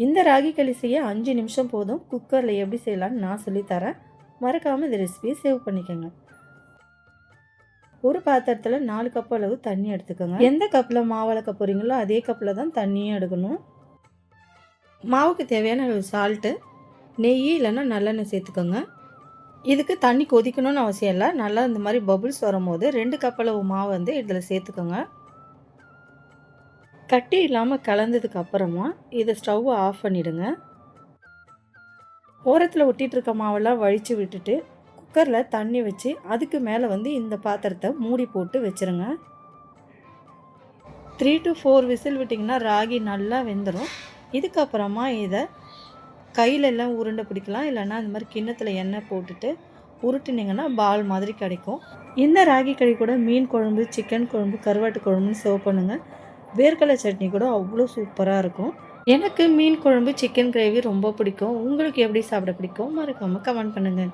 இந்த ராகி களி செய்ய 5 நிமிஷம் போதும். குக்கரில் எப்படி செய்யலான்னு நான் சொல்லித்தரேன். மறக்காமல் இந்த ரெசிபியை சேவ் பண்ணிக்கோங்க. ஒரு பாத்திரத்தில் 4 கப் அளவு தண்ணி எடுத்துக்கோங்க. எந்த கப்பில் மாவு அளக்க போகிறீங்களோ அதே கப்பில் தான் தண்ணியும் எடுக்கணும். மாவுக்கு தேவையான அளவு சால்ட்டு, நெய் இல்லைன்னா நல்லெண்ணெய் சேர்த்துக்கோங்க. இதுக்கு தண்ணி கொதிக்கணும்னு அவசியம் இல்லை. நல்லா இந்த மாதிரி பபுள்ஸ் வரும்போது 2 கப் அளவு மாவு வந்து இதில் சேர்த்துக்கோங்க. கட்டி இல்லாமல் கலந்ததுக்கு அப்புறமா இதை ஸ்டவ்வை ஆஃப் பண்ணிவிடுங்க. ஓரத்தில் ஒட்டிகிட்டு இருக்க மாவெல்லாம் வழித்து விட்டுட்டு குக்கரில் தண்ணி வச்சு அதுக்கு மேலே வந்து இந்த பாத்திரத்தை மூடி போட்டு வச்சுருங்க. 3 to 4 விசில் விட்டிங்கன்னா ராகி நல்லா வெந்துடும். இதுக்கப்புறமா இதை கையிலெல்லாம் உருண்டை பிடிக்கலாம். இல்லைன்னா இந்த மாதிரி கிண்ணத்தில் எண்ணெய் போட்டுட்டு உருட்டினீங்கன்னா பால் மாதிரி கிடைக்கும். இந்த ராகி களி கூட மீன் குழம்பு, சிக்கன் குழம்பு, கருவாட்டு குழம்புன்னு சர்வ் பண்ணுங்கள். வேர்க்கடலை சட்னி கூட அவ்வளோ சூப்பராக இருக்கும். எனக்கு மீன் குழம்பு, சிக்கன் கிரேவி ரொம்ப பிடிக்கும். உங்களுக்கு எப்படி சாப்பிட பிடிக்கும்? மறக்காமல் கமெண்ட் பண்ணுங்கள்.